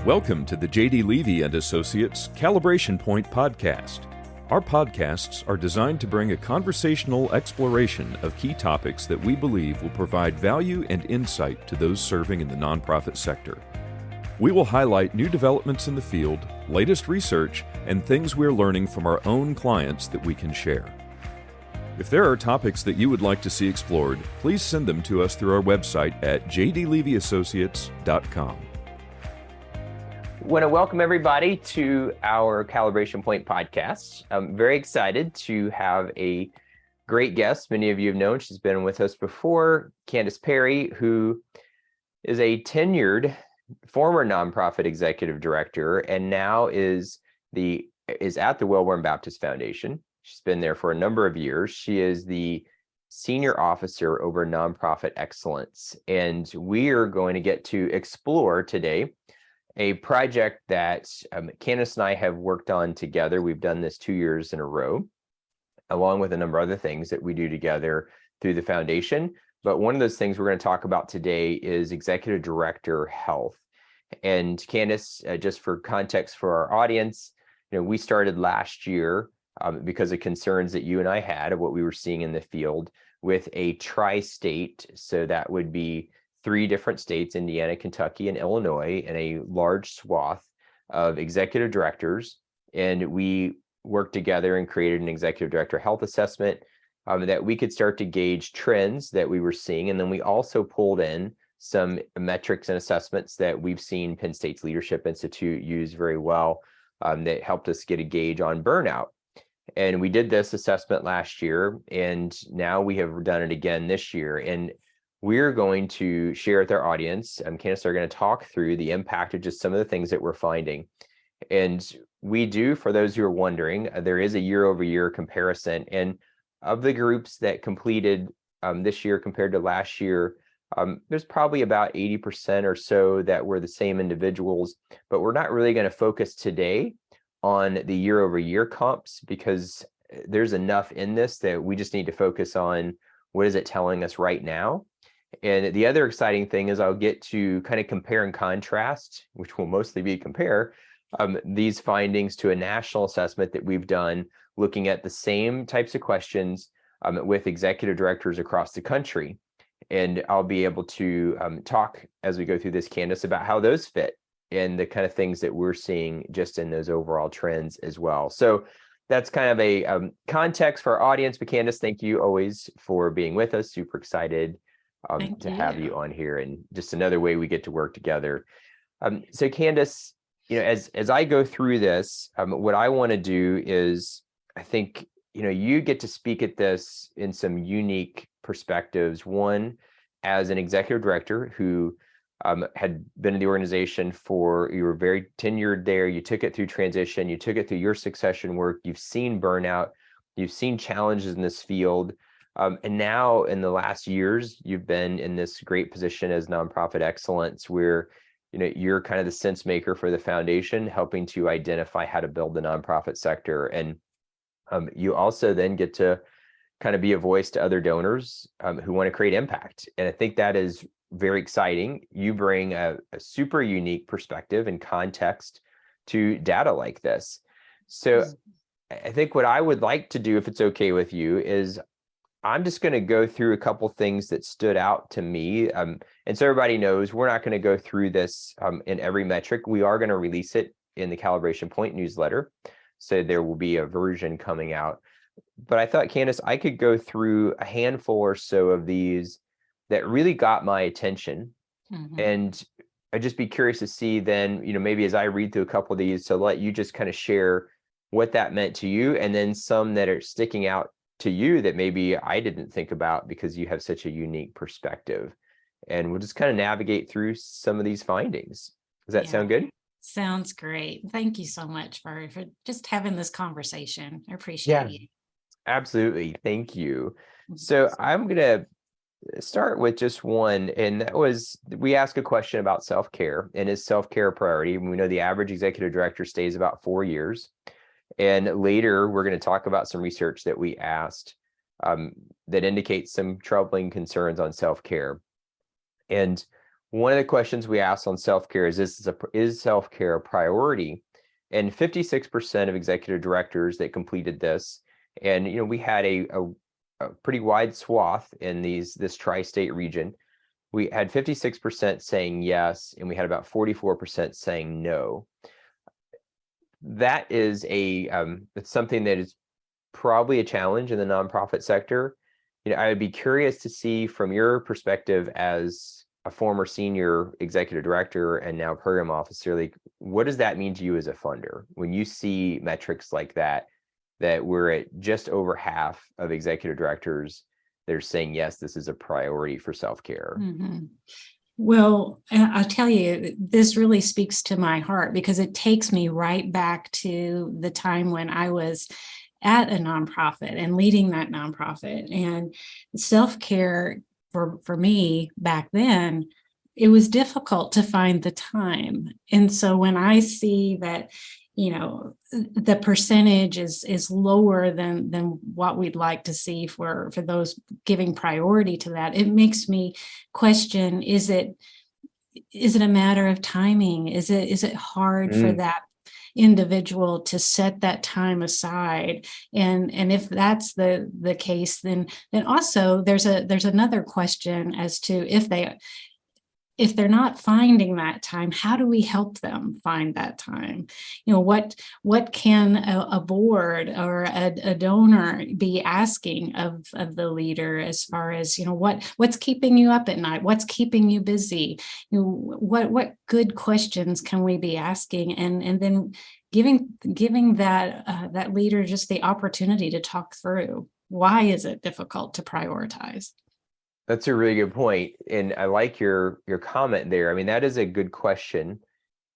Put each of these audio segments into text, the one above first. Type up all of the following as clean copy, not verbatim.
Welcome to the J.D. Levy and Associates Calibration Point Podcast. Our podcasts are designed to bring a conversational exploration of key topics that we believe will provide value and insight to those serving in the nonprofit sector. We will highlight new developments in the field, latest research, and things we're learning from our own clients that we can share. If there are topics that you would like to see explored, please send them to us through our website at jdlevyassociates.com. I want to welcome everybody to our Calibration Point podcast. I'm very excited to have a great guest. Many of you have known she's been with us before, Candice Perry, who is a tenured former nonprofit executive director and now is at the Welborn Baptist Foundation. She's been there for a number of years. She is the senior officer over nonprofit excellence, and we are going to get to explore today a project that Candice and I have worked on together. We've done this 2 years in a row, along with a number of other things that we do together through the foundation. But one of those things we're going to talk about today is Executive Director Health. And Candice, just for context for our audience, we started last year because of concerns that you and I had of what we were seeing in the field with a tri-state. So that would be 3 different states, Indiana, Kentucky, and Illinois, and a large swath of executive directors. And we worked together and created an executive director health assessment that we could start to gauge trends that we were seeing. And then we also pulled in some metrics and assessments that we've seen Penn State's Leadership Institute use very well that helped us get a gauge on burnout. And we did this assessment last year, and now we have done it again this year. And we're going to share with our audience, Candice are going to talk through the impact of just some of the things that we're finding. And we do, for those who are wondering, there is a year-over-year comparison. And of the groups that completed this year compared to last year, there's probably about 80% or so that were the same individuals. But we're not really going to focus today on the year-over-year comps because there's enough in this that we just need to focus on what is it telling us right now. And the other exciting thing is I'll get to kind of compare and contrast, which will mostly be compare these findings to a national assessment that we've done looking at the same types of questions with executive directors across the country. And I'll be able to talk as we go through this, Candice, about how those fit and the kind of things that we're seeing just in those overall trends as well. So that's kind of a context for our audience. But Candice, thank you always for being with us. Super excited to have you on here, and just another way we get to work together. So Candice, as I go through this, what I want to do is, I think, you get to speak at this in some unique perspectives. One, as an executive director who had been in the organization you were very tenured there, you took it through transition, you took it through your succession work, you've seen burnout, you've seen challenges in this field. And now in the last years, you've been in this great position as nonprofit excellence where, you're kind of the sense maker for the foundation, helping to identify how to build the nonprofit sector. And you also then get to kind of be a voice to other donors who want to create impact. And I think that is very exciting. You bring a super unique perspective and context to data like this. So I think what I would like to do, if it's okay with you, is I'm just going to go through a couple things that stood out to me. And so everybody knows we're not going to go through this in every metric. We are going to release it in the Calibration Point newsletter. So there will be a version coming out. But I thought, Candice, I could go through a handful or so of these that really got my attention. Mm-hmm. And I'd just be curious to see then, maybe as I read through a couple of these, to let you just kind of share what that meant to you, and then some that are sticking out to you that maybe I didn't think about because you have such a unique perspective. And we'll just kind of navigate through some of these findings. Does that sound good? Sounds great. Thank you so much for just having this conversation. I appreciate you. Absolutely. Thank you. So I'm going to start with just one. And that was, we asked a question about self-care, and is self-care a priority? We know the average executive director stays about 4 years. And later, we're going to talk about some research that we asked that indicates some troubling concerns on self-care. And one of the questions we asked on self-care is self-care a priority? And 56% of executive directors that completed this, and we had a pretty wide swath in this tri-state region. We had 56% saying yes, and we had about 44% saying no. That is it's something that is probably a challenge in the nonprofit sector. I would be curious to see from your perspective as a former senior executive director and now program officer, like, what does that mean to you as a funder when you see metrics like that we're at just over half of executive directors that are saying, yes, this is a priority for self-care? Mm-hmm. Well, I'll tell you, this really speaks to my heart because it takes me right back to the time when I was at a nonprofit and leading that nonprofit. And self-care for me back then, it was difficult to find the time. And so when I see that, the percentage is lower than what we'd like to see for those giving priority to that, it makes me question, is it a matter of timing? Is it hard for that individual to set that time aside? And if that's the case, then also there's another question as to if they're not finding that time, how do we help them find that time? What can a board or a donor be asking of the leader as far as, what's keeping you up at night? What's keeping you busy? What good questions can we be asking? And then giving that leader just the opportunity to talk through, why is it difficult to prioritize? That's a really good point. And I like your comment there. I mean, that is a good question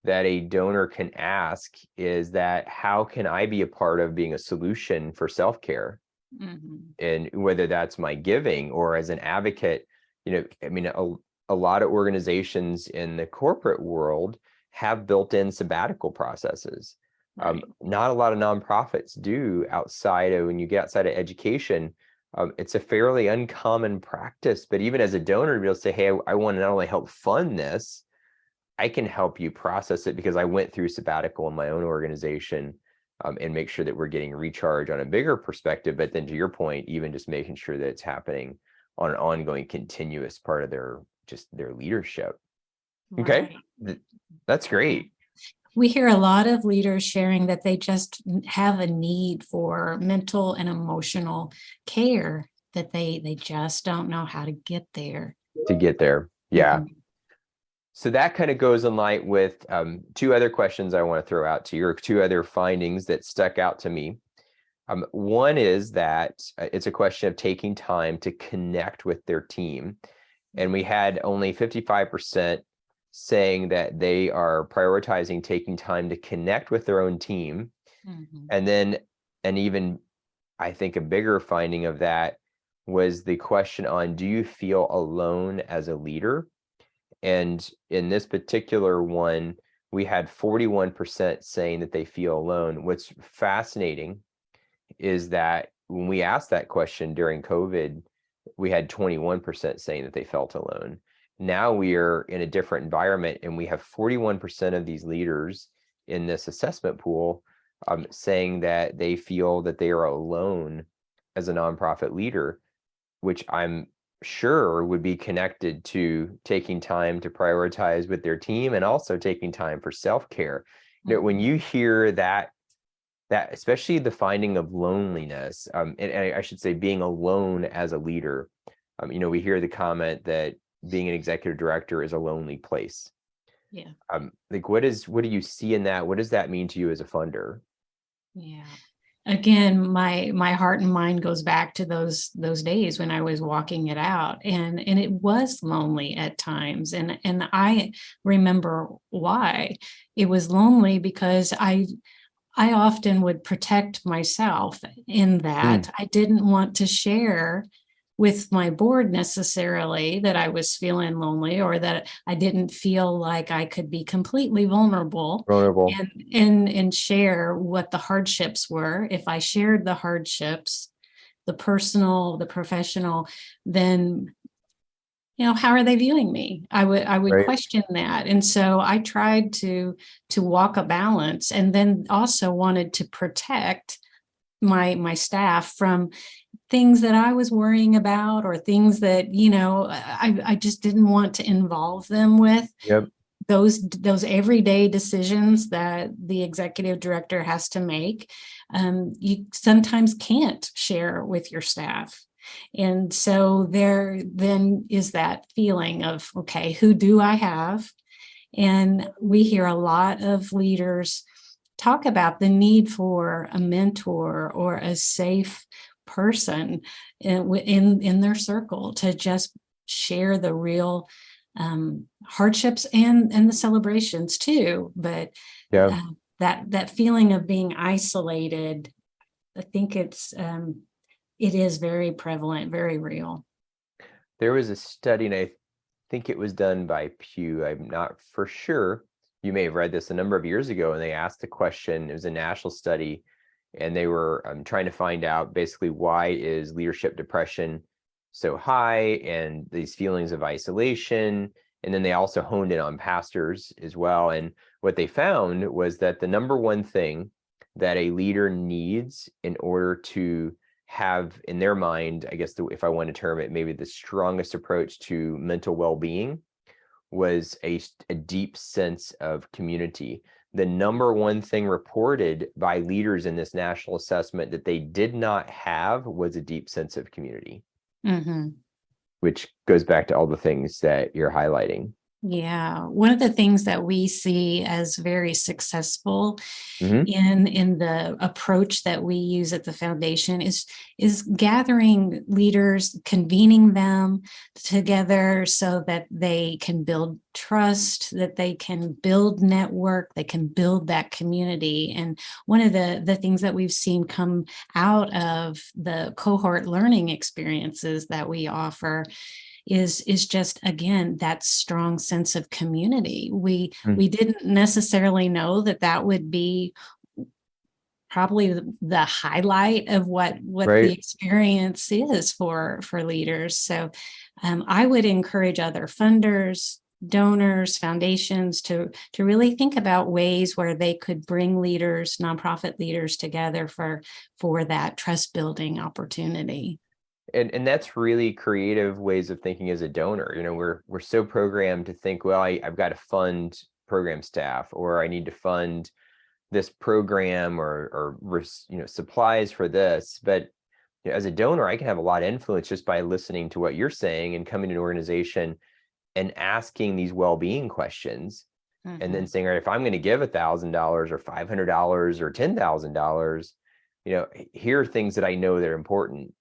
that a donor can ask, is that how can I be a part of being a solution for self-care? Mm-hmm. And whether that's my giving or as an advocate, I mean, a lot of organizations in the corporate world have built-in sabbatical processes. Right. Not a lot of nonprofits do when you get outside of education. It's a fairly uncommon practice, but even as a donor, to be able to say, hey, I want to not only help fund this, I can help you process it because I went through sabbatical in my own organization, and make sure that we're getting recharge on a bigger perspective. But then to your point, even just making sure that it's happening on an ongoing, continuous part of their leadership. Right. Okay, that's great. We hear a lot of leaders sharing that they just have a need for mental and emotional care, that they just don't know how to get there. Yeah. Mm-hmm. So that kind of goes in line with two other questions I want to throw out to you, or two other findings that stuck out to me. One is that it's a question of taking time to connect with their team. And we had only 55% saying that they are prioritizing taking time to connect with their own team. Mm-hmm. And even I think a bigger finding of that was the question on, do you feel alone as a leader? And in this particular one, we had 41% saying that they feel alone. What's fascinating is that when we asked that question during COVID, we had 21% saying that they felt alone. Now we are in a different environment, and we have 41% of these leaders in this assessment pool saying that they feel that they are alone as a nonprofit leader, which I'm sure would be connected to taking time to prioritize with their team and also taking time for self-care. Mm-hmm. When you hear that especially the finding of loneliness, and I should say being alone as a leader, we hear the comment that being an executive director is a lonely place. Yeah. Like, what do you see in that? What does that mean to you as a funder? Yeah. Again, my heart and mind goes back to those days when I was walking it out, and it was lonely at times. And I remember why it was lonely, because I often would protect myself in that I didn't want to share with my board necessarily that I was feeling lonely, or that I didn't feel like I could be completely vulnerable. And share what the hardships were. If I shared the hardships, the personal, the professional, then how are they viewing me? I would Right. question that. And so I tried to walk a balance, and then also wanted to protect my staff from things that I was worrying about, or things that, I just didn't want to involve them with Yep. those everyday decisions that the executive director has to make. You sometimes can't share with your staff. And so there then is that feeling of, okay, who do I have? And we hear a lot of leaders talk about the need for a mentor or a safe person in their circle to just share the real hardships and the celebrations too. But Yeah. that feeling of being isolated, I think it is very prevalent, very real. There was a study, and I think it was done by Pew. I'm not for sure. You may have read this a number of years ago, and they asked the question. It was a national study, and they were trying to find out basically why is leadership depression so high, and these feelings of isolation. And then they also honed in on pastors as well. And what they found was that the number one thing that a leader needs in order to have in their mind, I guess, if I want to term it, maybe the strongest approach to mental well-being was a deep sense of community. The number one thing reported by leaders in this national assessment that they did not have was a deep sense of community, Mm-hmm. which goes back to all the things that you're highlighting. Yeah, one of the things that we see as very successful Mm-hmm. in the approach that we use at the foundation is gathering leaders, convening them together so that they can build trust, that they can build network, they can build that community. And one of the things that we've seen come out of the cohort learning experiences that we offer is just, again, that strong sense of community. We didn't necessarily know that would be probably the highlight of what the Right. experience is for leaders. So I would encourage other funders, donors, foundations to really think about ways where they could bring leaders, nonprofit leaders together for that trust building opportunity. And that's really creative ways of thinking as a donor. We're so programmed to think, well, I've got to fund program staff, or I need to fund this program, or supplies for this. But as a donor, I can have a lot of influence just by listening to what you're saying and coming to an organization and asking these well-being questions, and then saying, all right, if I'm going to give $1,000 or $500 or $10,000, here are things that I know that are important.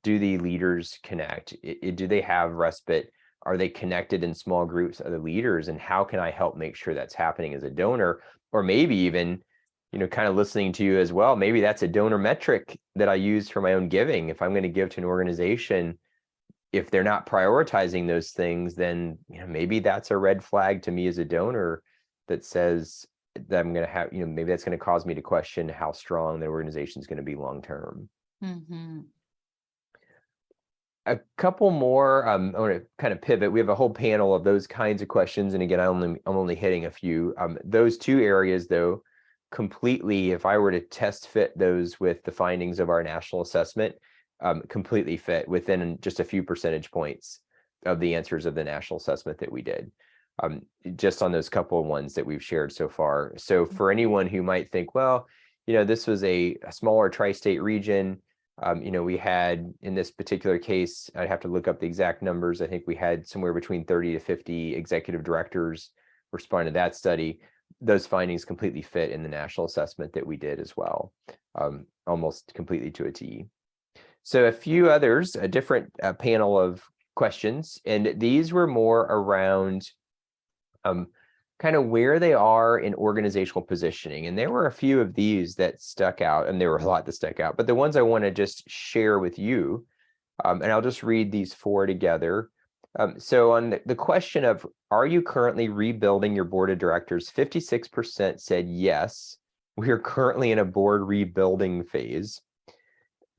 Do the leaders connect? Do they have respite? Are they connected in small groups of the leaders? And how can I help make sure that's happening as a donor? Or maybe even, kind of listening to you as well, maybe that's a donor metric that I use for my own giving. If I'm going to give to an organization, if they're not prioritizing those things, then maybe that's a red flag to me as a donor that says that I'm going to have, maybe that's going to cause me to question how strong the organization is going to be long term. Mm-hmm. A couple more. I want to kind of pivot. We have a whole panel of those kinds of questions, and again, I'm only hitting a few. Those two areas, though, completely, if I were to test fit those with the findings of our national assessment, completely fit within just a few percentage points of the answers of the national assessment that we did, just on those couple of ones that we've shared so far. So for anyone who might think, well, this was a smaller tri-state region, we had, in this particular case, I'd have to look up the exact numbers. I think we had somewhere between 30 to 50 executive directors respond to that study. Those findings completely fit in the national assessment that we did as well, almost completely to a T. So a few others, a different panel of questions, and these were more around kind of where they are in organizational positioning. And there were a few of these that stuck out, and there were a lot that stuck out, but the ones I want to just share with you, and I'll just read these four together. So on the question of, are you currently rebuilding your board of directors? 56% said yes, we are currently in a board rebuilding phase.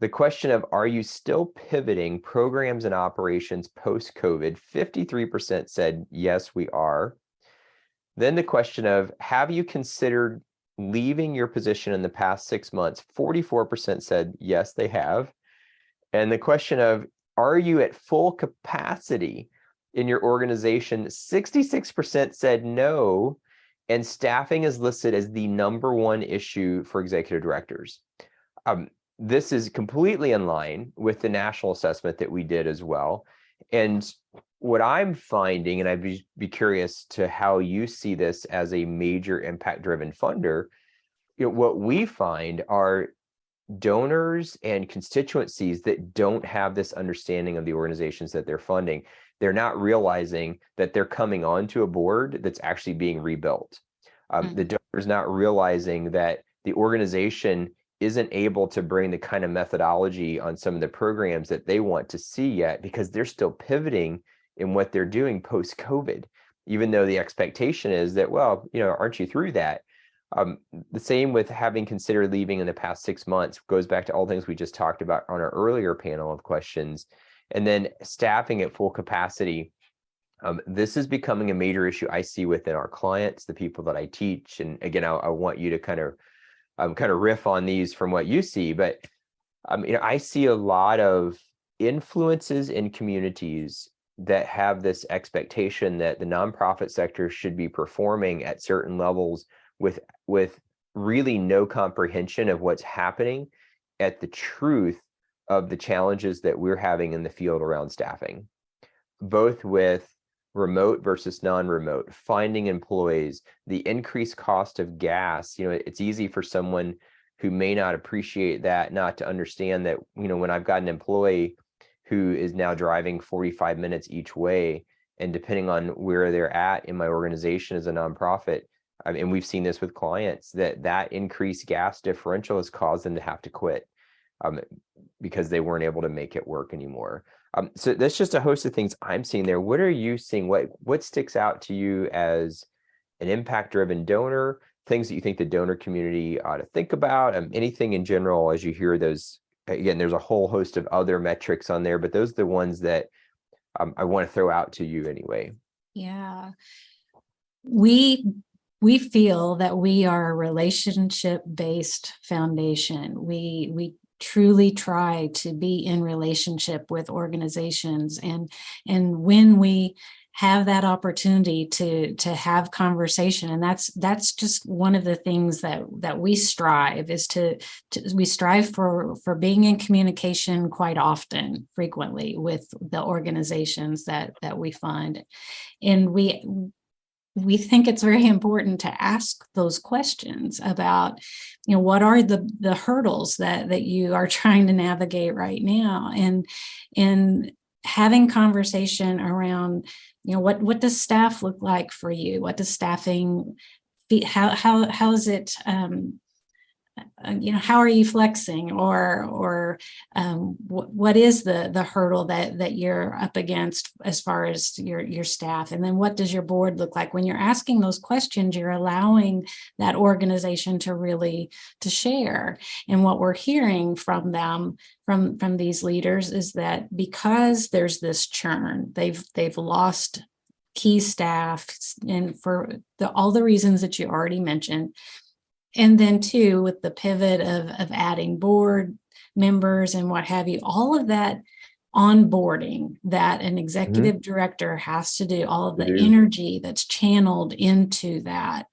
The question of, are you still pivoting programs and operations post-COVID? 53% said, yes, we are. Then the question of, have you considered leaving your position in the past 6 months? 44% said, yes, they have. And the question of, are you at full capacity in your organization? 66% said no. And staffing is listed as the number one issue for executive directors. This is completely in line with the national assessment that we did as well. And what I'm finding, and I'd be curious to how you see this as a major impact-driven funder, what we find are donors and constituencies that don't have this understanding of the organizations that they're funding. They're not realizing that they're coming onto a board that's actually being rebuilt. The donors not realizing that the organization isn't able to bring the kind of methodology on some of the programs that they want to see yet, because they're still pivoting in what they're doing post-COVID, even though the expectation is that, well, aren't you through that? The same with having considered leaving in the past 6 months, goes back to all things we just talked about on our earlier panel of questions. And then staffing at full capacity. This is becoming a major issue I see within our clients, the people that I teach. And again, I want you to kind of riff on these from what you see, but I see a lot of influences in communities that have this expectation that the nonprofit sector should be performing at certain levels with really no comprehension of what's happening at the truth of the challenges that we're having in the field around staffing, both with remote versus non-remote, finding employees, the increased cost of gas. It's easy for someone who may not appreciate that not to understand that, when I've got an employee who is now driving 45 minutes each way, and depending on where they're at in my organization as a nonprofit, and we've seen this with clients, that increased gas differential has caused them to have to quit because they weren't able to make it work anymore. So that's just a host of things I'm seeing there. What are you seeing? What sticks out to you as an impact-driven donor? Things that you think the donor community ought to think about? Anything in general as you hear those? Again, there's a whole host of other metrics on there, but those are the ones that I want to throw out to you anyway. Yeah. We feel that we are a relationship-based foundation. We truly try to be in relationship with organizations, and when we have that opportunity to have conversation, and that's just one of the things that we strive is we strive for being in communication quite often, frequently, with the organizations that we fund, and we think it's very important to ask those questions about, what are the hurdles that you are trying to navigate right now, and having conversation around, what does staff look like for you? What does staffing be? How is it? How are you flexing, or what is the hurdle that you're up against as far as your staff? And then what does your board look like? When you're asking those questions, you're allowing that organization to share. And what we're hearing from them, from these leaders, is that because there's this churn, they've lost key staff, and for all the reasons that you already mentioned. And then too, with the pivot of adding board members and what have you, all of that onboarding that an executive director has to do, all of the energy that's channeled into that,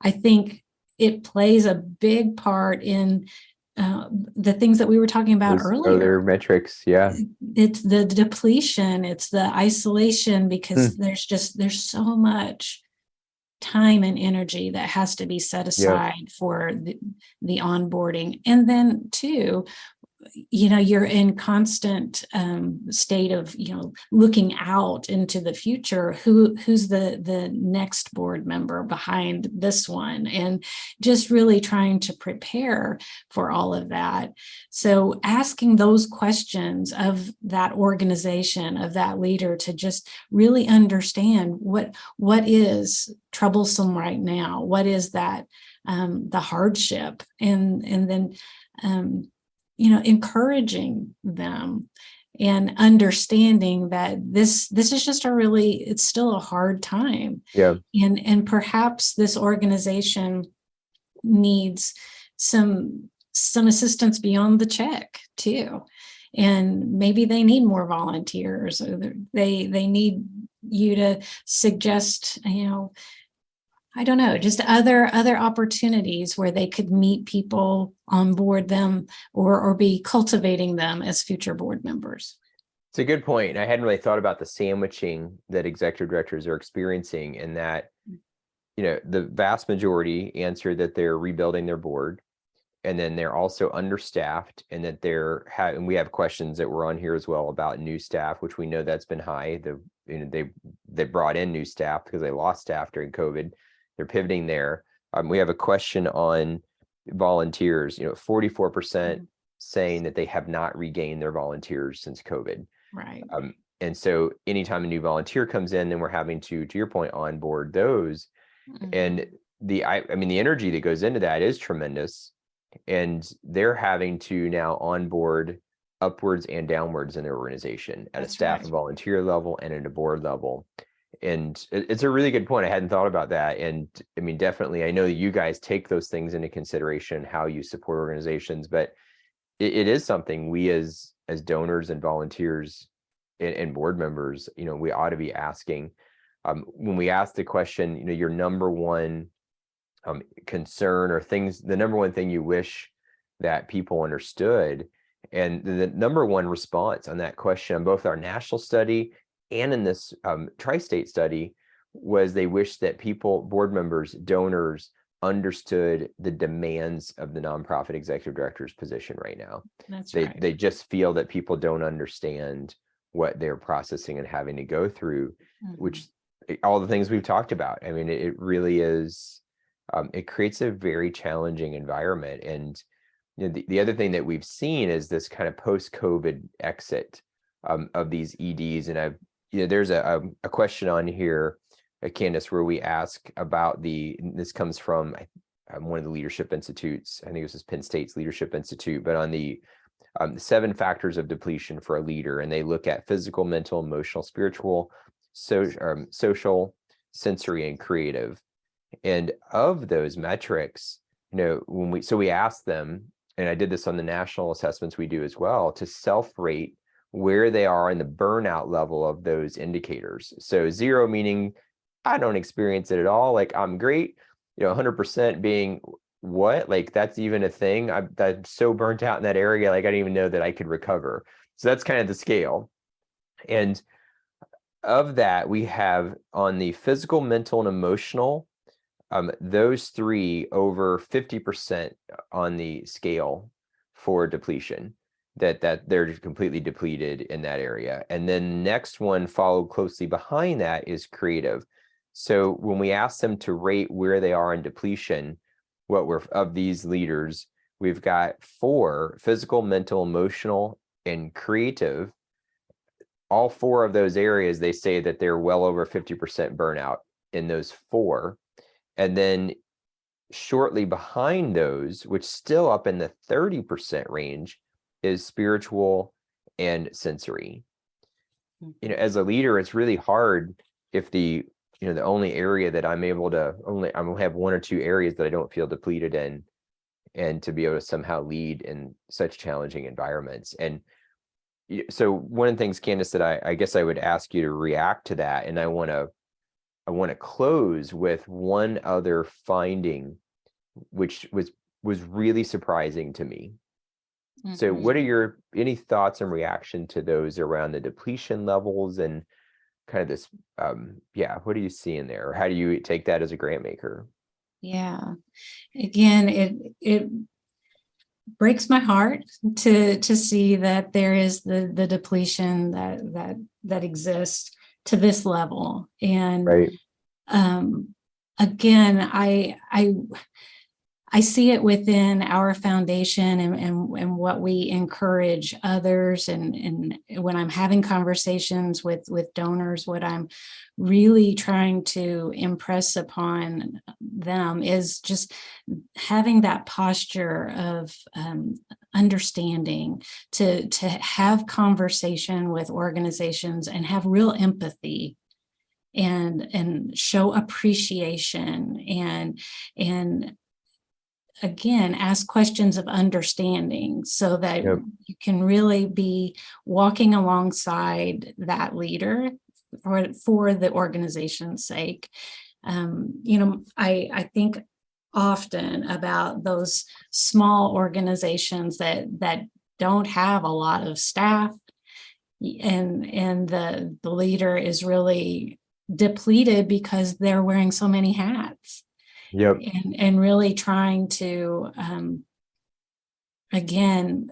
I think it plays a big part in the things that we were talking about earlier. Other metrics, yeah. It's the depletion, it's the isolation, because there's so much time and energy that has to be set aside for the onboarding. And then too, you're in constant state of, looking out into the future. Who's the next board member behind this one, and just really trying to prepare for all of that. So asking those questions of that organization, of that leader, to just really understand what is troublesome right now, what is that the hardship, and then encouraging them and understanding that this is just it's still a hard time. Yeah. And perhaps this organization needs some assistance beyond the check too. And maybe they need more volunteers, or they need you to suggest, I don't know, just other opportunities where they could meet people, on board them, or be cultivating them as future board members. It's a good point. I hadn't really thought about the sandwiching that executive directors are experiencing, in that, the vast majority answer that they're rebuilding their board, and then they're also understaffed, and that and we have questions that were on here as well about new staff, which we know that's been high. They brought in new staff because they lost staff during COVID. They're pivoting there. We have a question on volunteers, 44% saying that they have not regained their volunteers since COVID. Right. And so anytime a new volunteer comes in, then we're having to your point, onboard those. And the energy that goes into that is tremendous. And they're having to now onboard upwards and downwards in their organization at a staff and volunteer level and at a board level. And it's a really good point. I hadn't thought about that. And definitely, I know that you guys take those things into consideration, how you support organizations, but it is something we as donors and volunteers and board members, we ought to be asking. When we ask the question, your number one concern, or the number one thing you wish that people understood, and the number one response on that question on both our national study and in this tri-state study was they wish that board members, donors, understood the demands of the nonprofit executive director's position right now. They just feel that people don't understand what they're processing and having to go through, which all the things we've talked about. It really is, it creates a very challenging environment. And the other thing that we've seen is this kind of post-COVID exit of these EDs. And there's a question on here, Candice, where we ask about this comes from one of the leadership institutes. I think this is Penn State's Leadership Institute, but on the 7 factors of depletion for a leader. And they look at physical, mental, emotional, spiritual, social, sensory, and creative. And of those metrics, we asked them, and I did this on the national assessments we do as well, to self-rate where they are in the burnout level of those indicators. So 0 meaning I don't experience it at all, like I'm great, 100% being what, like that's even a thing, I'm so burnt out in that area, like I didn't even know that I could recover. So that's kind of the scale. And of that, we have on the physical, mental, and emotional, those 3 over 50% on the scale for depletion, that they're completely depleted in that area. And then next one followed closely behind that is creative. So when we ask them to rate where they are in depletion, of these leaders, we've got 4: physical, mental, emotional, and creative. All 4 of those areas, they say that they're well over 50% burnout in those 4. And then shortly behind those, which still up in the 30% range, is spiritual and sensory. As a leader, it's really hard if the only area that I'm gonna have 1 or 2 areas that I don't feel depleted in, and to be able to somehow lead in such challenging environments. And so one of the things, Candice, that I guess I would ask you to react to that, and I want to close with one other finding, which was really surprising to me. So what are any thoughts and reaction to those around the depletion levels and kind of this, what do you see in there? Or how do you take that as a grant maker? Yeah. Again, it breaks my heart to see that there is the depletion that exists to this level. And again, I I see it within our foundation and what we encourage others. And when I'm having conversations with donors, what I'm really trying to impress upon them is just having that posture of understanding, to have conversation with organizations and have real empathy and show appreciation and again ask questions of understanding so that Yep. you can really be walking alongside that leader for the organization's sake. I think often about those small organizations that don't have a lot of staff, and the leader is really depleted because they're wearing so many hats. Yep. And really trying to again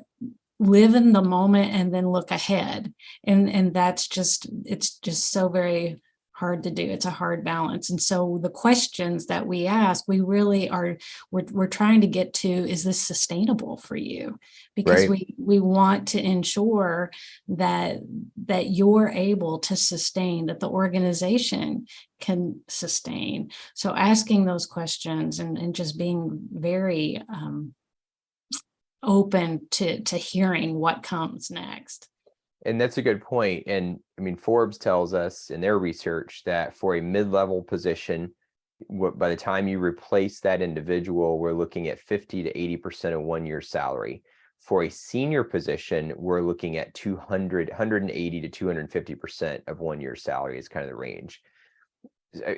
live in the moment and then look ahead, and it's just so very hard to do. It's a hard balance. And so the questions that we ask, we really are we're trying to get to, is this sustainable for you? Because Right. we want to ensure that you're able to sustain, that the organization can sustain. So asking those questions and just being very open to hearing what comes next. And that's a good point. And I mean, Forbes tells us in their research that for a mid-level position, by the time you replace that individual, we're looking at 50 to 80% of 1 year salary. For a senior position, we're looking at 180 to 250% of 1 year salary is kind of the range.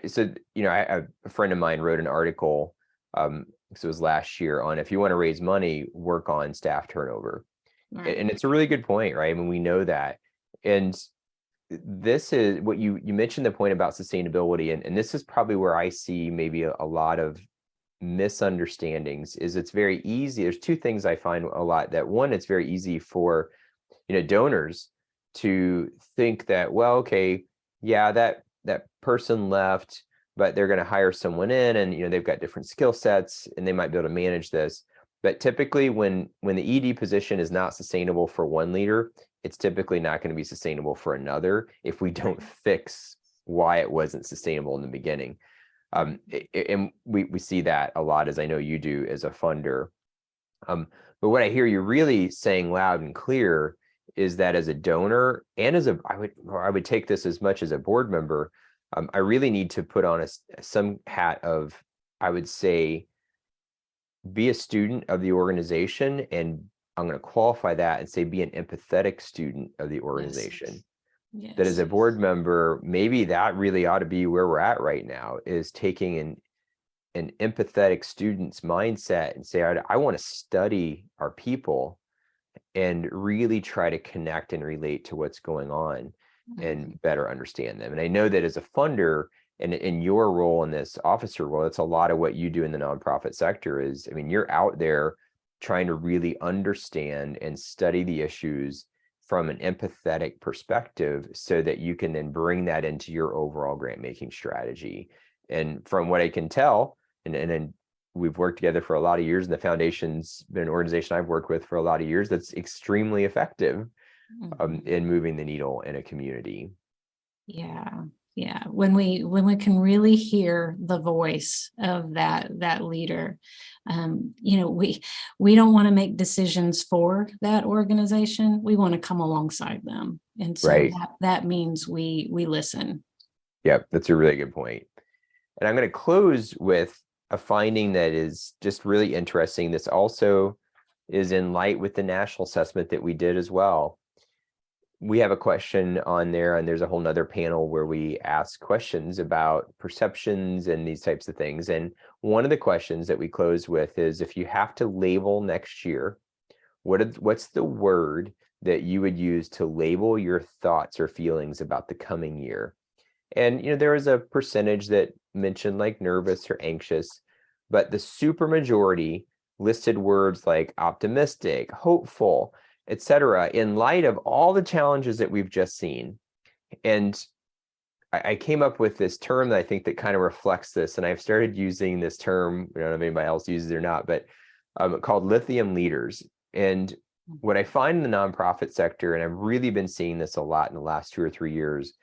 So, a friend of mine wrote an article, so it was last year, on if you want to raise money, work on staff turnover. Right. And it's a really good point, right? I mean, we know that. And this is what you mentioned, the point about sustainability. And this is probably where I see maybe a lot of misunderstandings. Is it's very easy. There's two things I find a lot. That one, it's very easy for, donors to think that, well, okay, yeah, that person left, but they're going to hire someone in, and they've got different skill sets and they might be able to manage this. But typically when the ED position is not sustainable for one leader, it's typically not going to be sustainable for another if we don't fix why it wasn't sustainable in the beginning. And we see that a lot, as I know you do as a funder. But what I hear you really saying loud and clear is that as a donor and I would take this as much as a board member, I really need to put on some hat of, I would say, be a student of the organization, and I'm going to qualify that and say be an empathetic student of the organization. Yes. That as a board member, maybe that really ought to be where we're at right now, is taking an empathetic student's mindset and say, I want to study our people and really try to connect and relate to what's going on and better understand them. And I know that as a funder, and in your role in this officer role, that's a lot of what you do in the nonprofit sector. Is, I mean, you're out there trying to really understand and study the issues from an empathetic perspective so that you can then bring that into your overall grant making strategy. And from what I can tell, and we've worked together for a lot of years, and the foundation's been an organization I've worked with for a lot of years that's extremely effective in moving the needle in a community. Yeah. When we can really hear the voice of that leader, we don't want to make decisions for that organization. We want to come alongside them, and so Right. that means we listen. Yep, that's a really good point. And I'm going to close with a finding that is just really interesting. This also is in light with the national assessment that we did as well. We have a question on there, and there's a whole nother panel where we ask questions about perceptions and these types of things. And one of the questions that we close with is, if you have to label next year, what's the word that you would use to label your thoughts or feelings about the coming year? And there was a percentage that mentioned like nervous or anxious, but the supermajority listed words like optimistic, hopeful, etc., in light of all the challenges that we've just seen. And I came up with this term that I think that kind of reflects this, and I've started using this term. I don't know if anybody else uses it or not, but called lithium leaders. And what I find in the nonprofit sector, and I've really been seeing this a lot in the last 2 or 3 years,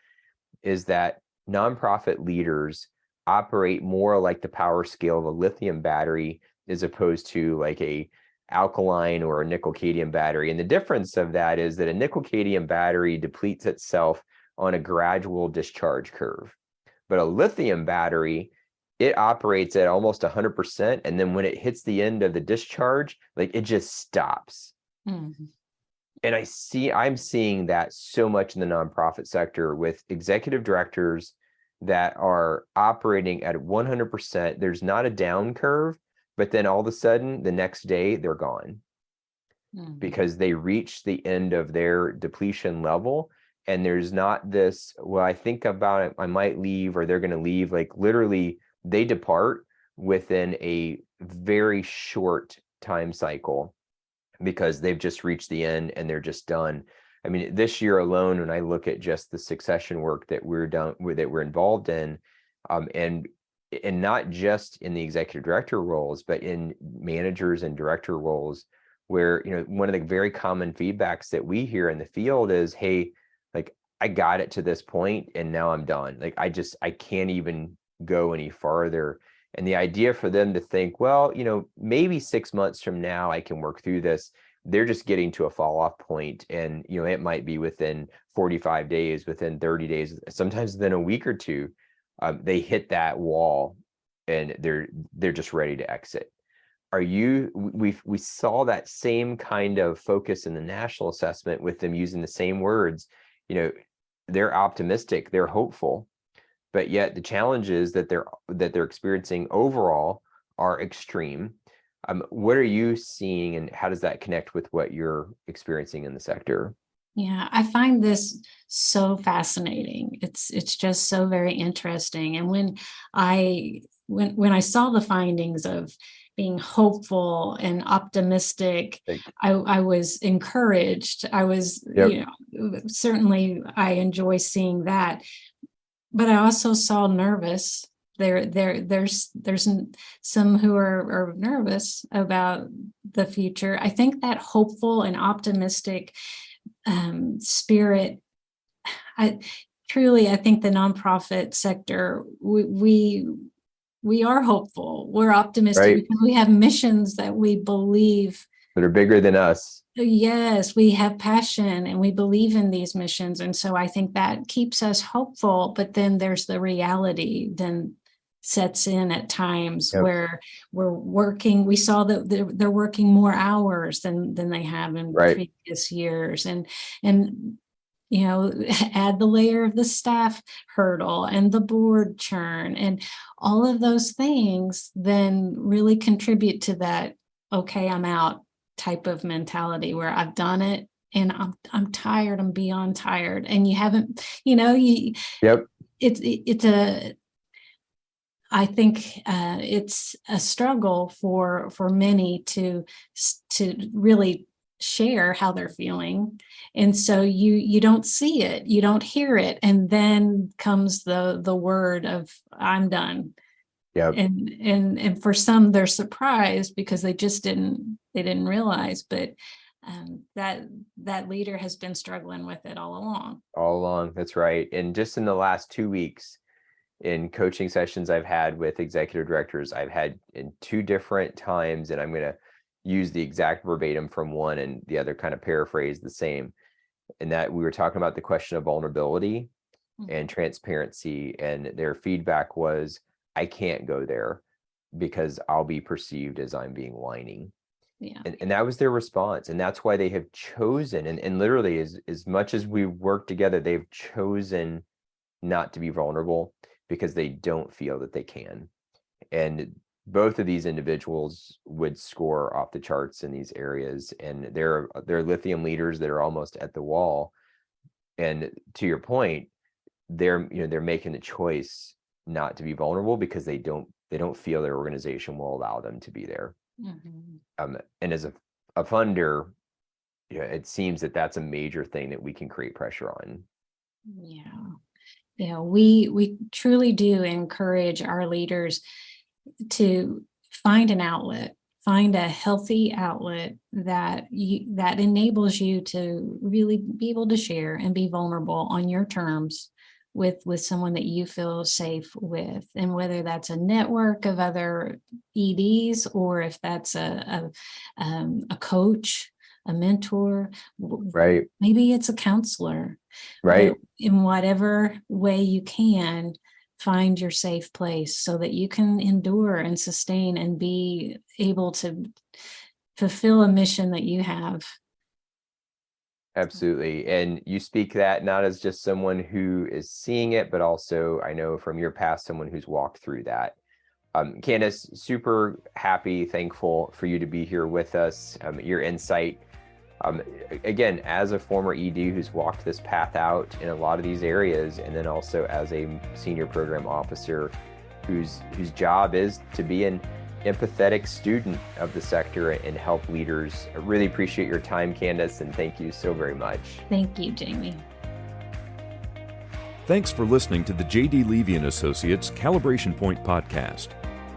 is that nonprofit leaders operate more like the power scale of a lithium battery as opposed to like a alkaline or a nickel cadmium battery. And the difference of that is that a nickel cadmium battery depletes itself on a gradual discharge curve. But a lithium battery, it operates at almost 100%. And then when it hits the end of the discharge, like it just stops. Mm-hmm. And I'm seeing that so much in the nonprofit sector with executive directors that are operating at 100%. There's not a down curve, but then all of a sudden the next day they're gone because they reach the end of their depletion level. And there's not this, well, I think about it, I might leave, or they're going to leave. Like literally they depart within a very short time cycle because they've just reached the end and they're just done. I mean, this year alone, when I look at just the succession work that we're involved in, and not just in the executive director roles, but in managers and director roles, where, you know, one of the very common feedbacks that we hear in the field is, hey, like I got it to this point and now I'm done. Like I can't even go any farther. And the idea for them to think, well, you know, maybe 6 months from now I can work through this. They're just getting to a fall off point, and you know, it might be within 45 days, within 30 days, sometimes within a week or two, they hit that wall and they're just ready to exit. We saw that same kind of focus in the national assessment with them using the same words. You know, they're optimistic, they're hopeful, but yet the challenges that they're experiencing overall are extreme. What are you seeing, and how does that connect with what you're experiencing in the sector? Yeah, I find this so fascinating. It's just so very interesting. And when I saw the findings of being hopeful and optimistic, I was encouraged. I was, you know, certainly I enjoy seeing that, but I also saw nervous. There's some who are nervous about the future. I think that hopeful and optimistic spirit, I think the nonprofit sector, we are hopeful, we're optimistic, right? Because we have missions that we believe that are bigger than us. Yes, we have passion and we believe in these missions. And so I think that keeps us hopeful, but then there's the reality then sets in at times where we're working. We saw that they're working more hours than they have in previous years. And, you know, add the layer of the staff hurdle and the board churn and all of those things then really contribute to that, okay, I'm out type of mentality where I've done it and I'm tired, I'm beyond tired. And you haven't, you know, I think it's a struggle for many to really share how they're feeling. And so you don't see it, you don't hear it. And then comes the word of I'm done. Yep. And for some, they're surprised because they didn't realize, but that leader has been struggling with it all along. That's right. And just in the last 2 weeks, in coaching sessions I've had with executive directors, I've had in 2 different times, and I'm going to use the exact verbatim from one and the other kind of paraphrase the same, and that we were talking about the question of vulnerability and transparency, and their feedback was, I can't go there because I'll be perceived as I'm being whining. Yeah. And that was their response. And that's why they have chosen, and literally as much as we work together, they've chosen not to be vulnerable because they don't feel that they can. And both of these individuals would score off the charts in these areas. And they're lithium leaders that are almost at the wall. And to your point, they're making the choice not to be vulnerable because they don't feel their organization will allow them to be there. And as a funder, it seems that that's a major thing that we can create pressure on. Yeah. We truly do encourage our leaders to find an outlet, find a healthy outlet that enables you to really be able to share and be vulnerable on your terms with someone that you feel safe with. And whether that's a network of other EDs, or if that's a coach, a mentor, right? Maybe it's a counselor, right? But in whatever way you can, find your safe place so that you can endure and sustain and be able to fulfill a mission that you have. Absolutely. And you speak that not as just someone who is seeing it, but also, I know from your past, someone who's walked through that. Candice, super happy, thankful for you to be here with us. Your insight, again, as a former ED who's walked this path out in a lot of these areas, and then also as a senior program officer whose job is to be an empathetic student of the sector and help leaders. I really appreciate your time, Candice, and thank you so very much. Thank you, Jamie. Thanks for listening to the J.D. Levy & Associates Calibration Point Podcast.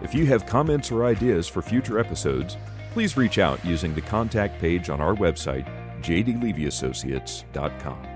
If you have comments or ideas for future episodes, please reach out using the contact page on our website, jdlevyassociates.com.